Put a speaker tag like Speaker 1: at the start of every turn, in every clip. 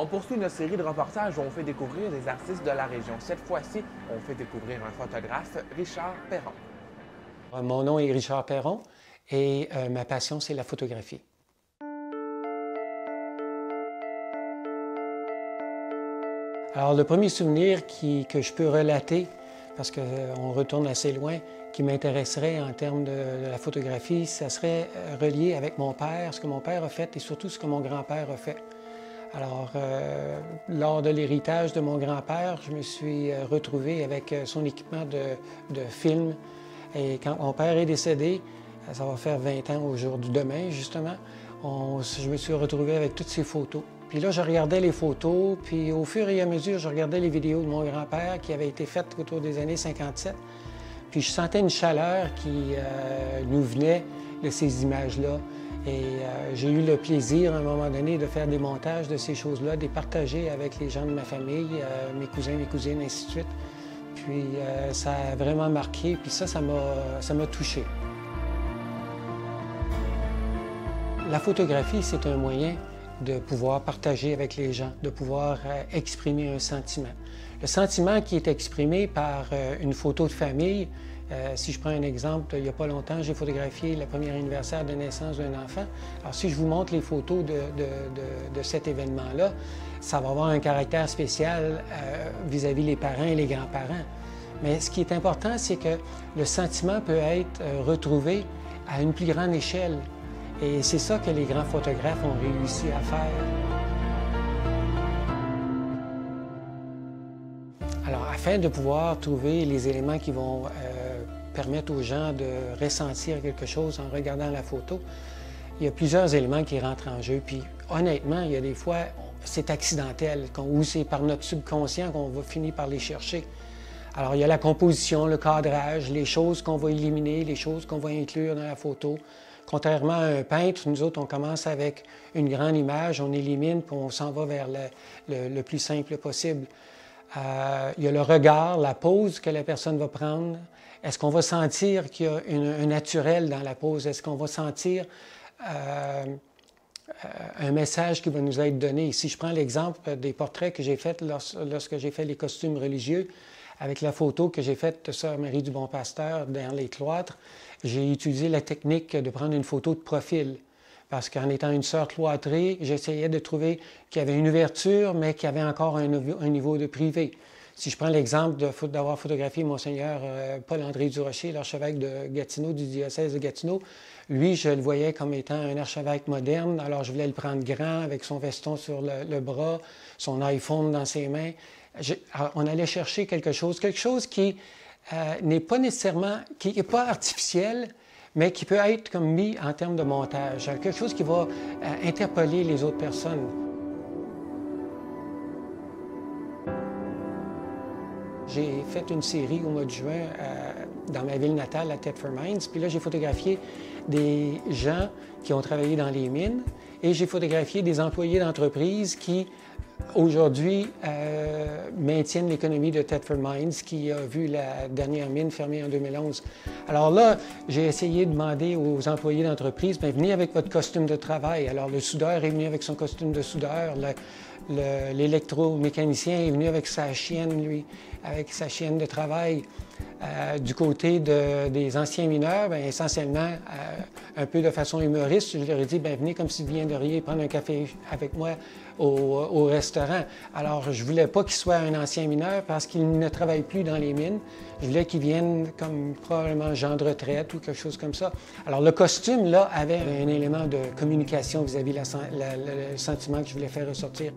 Speaker 1: On poursuit notre série de reportages où on fait découvrir des artistes de la région. Cette fois-ci, on fait découvrir un photographe, Richard Perron.
Speaker 2: Mon nom est Richard Perron et ma passion, c'est la photographie. Alors, le premier souvenir que je peux relater, parce qu'on retourne assez loin, qui m'intéresserait en termes de la photographie, ça serait relié avec mon père, ce que mon père a fait et surtout ce que mon grand-père a fait. Alors, lors de l'héritage de mon grand-père, je me suis retrouvé avec son équipement de film. Et quand mon père est décédé, ça va faire 20 ans au jour du demain, justement, je me suis retrouvé avec toutes ces photos. Puis là, je regardais les photos, puis au fur et à mesure, je regardais les vidéos de mon grand-père qui avaient été faites autour des années 57. Puis je sentais une chaleur qui nous venait de ces images-là. Et j'ai eu le plaisir, à un moment donné, de faire des montages de ces choses-là, de les partager avec les gens de ma famille, mes cousins, mes cousines, ainsi de suite. Puis ça a vraiment marqué, puis ça m'a touché. La photographie, c'est un moyen de pouvoir partager avec les gens, de pouvoir exprimer un sentiment. Le sentiment qui est exprimé par une photo de famille, si je prends un exemple, il n'y a pas longtemps, j'ai photographié le premier anniversaire de naissance d'un enfant. Alors, si je vous montre les photos de cet événement-là, ça va avoir un caractère spécial vis-à-vis les parents et les grands-parents. Mais ce qui est important, c'est que le sentiment peut être retrouvé à une plus grande échelle. Et c'est ça que les grands photographes ont réussi à faire. Alors, afin de pouvoir trouver les éléments qui vont permettre aux gens de ressentir quelque chose en regardant la photo, il y a plusieurs éléments qui rentrent en jeu. Puis, honnêtement, il y a des fois, c'est accidentel, ou c'est par notre subconscient qu'on va finir par les chercher. Alors, il y a la composition, le cadrage, les choses qu'on va éliminer, les choses qu'on va inclure dans la photo. Contrairement à un peintre, nous autres, on commence avec une grande image, on élimine, puis on s'en va vers le plus simple possible. Il y a le regard, la pose que la personne va prendre. Est-ce qu'on va sentir qu'il y a un naturel dans la pose? Est-ce qu'on va sentir un message qui va nous être donné? Si je prends l'exemple des portraits que j'ai faits lorsque j'ai fait les costumes religieux, avec la photo que j'ai faite de Sœur Marie du Bon Pasteur dans les cloîtres, j'ai utilisé la technique de prendre une photo de profil. Parce qu'en étant une sœur cloîtrée, j'essayais de trouver qu'il y avait une ouverture, mais qu'il y avait encore un niveau de privé. Si je prends l'exemple d'avoir photographié Monseigneur Paul-André Durocher, l'archevêque de Gatineau, du diocèse de Gatineau, lui, je le voyais comme étant un archevêque moderne, alors je voulais le prendre grand, avec son veston sur le bras, son iPhone dans ses mains. On allait chercher quelque chose qui n'est pas nécessairement, qui n'est pas artificiel, mais qui peut être comme mis en termes de montage, quelque chose qui va interpeller les autres personnes. J'ai fait une série au mois de juin dans ma ville natale, à Thetford Mines, puis là j'ai photographié des gens qui ont travaillé dans les mines et j'ai photographié des employés d'entreprise qui aujourd'hui maintiennent l'économie de Thetford Mines qui a vu la dernière mine fermée en 2011. Alors là, j'ai essayé de demander aux employés d'entreprise, bien, venez avec votre costume de travail. Alors le soudeur est venu avec son costume de soudeur, l'électromécanicien est venu avec sa chienne, lui, avec sa chienne de travail. Du côté des anciens mineurs, bien, essentiellement, un peu de façon humoriste, je leur ai dit, bien, venez comme si vous viendriez prendre un café avec moi au restaurant. Alors, je ne voulais pas qu'il soit un ancien mineur parce qu'il ne travaille plus dans les mines. Je voulais qu'il vienne comme probablement genre de retraite ou quelque chose comme ça. Alors, le costume, là, avait un élément de communication vis-à-vis le sentiment que je voulais faire ressortir.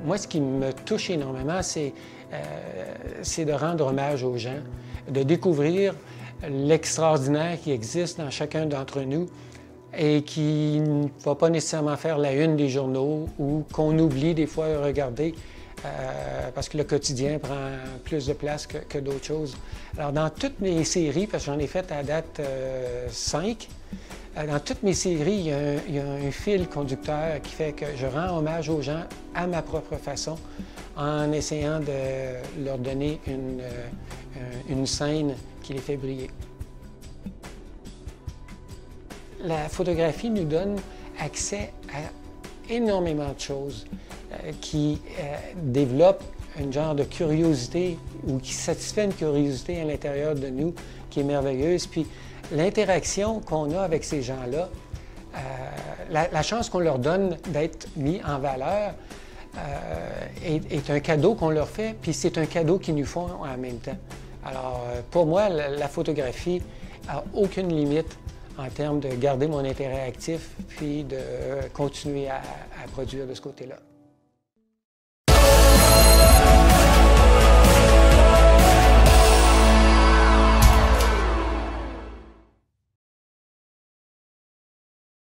Speaker 2: Moi, ce qui me touche énormément, c'est de rendre hommage aux gens, de découvrir l'extraordinaire qui existe dans chacun d'entre nous et qui ne va pas nécessairement faire la une des journaux ou qu'on oublie des fois de regarder parce que le quotidien prend plus de place que d'autres choses. Alors, dans toutes mes séries, parce que j'en ai fait à date 5, dans toutes mes séries, il y a un fil conducteur qui fait que je rends hommage aux gens à ma propre façon en essayant de leur donner une scène qui les fait briller. La photographie nous donne accès à énormément de choses qui développent un genre de curiosité ou qui satisfait une curiosité à l'intérieur de nous qui est merveilleuse. Puis l'interaction qu'on a avec ces gens-là, la chance qu'on leur donne d'être mis en valeur est un cadeau qu'on leur fait, puis c'est un cadeau qu'ils nous font en même temps. Alors, pour moi, la photographie n'a aucune limite en termes de garder mon intérêt actif, puis de continuer à produire de ce côté-là.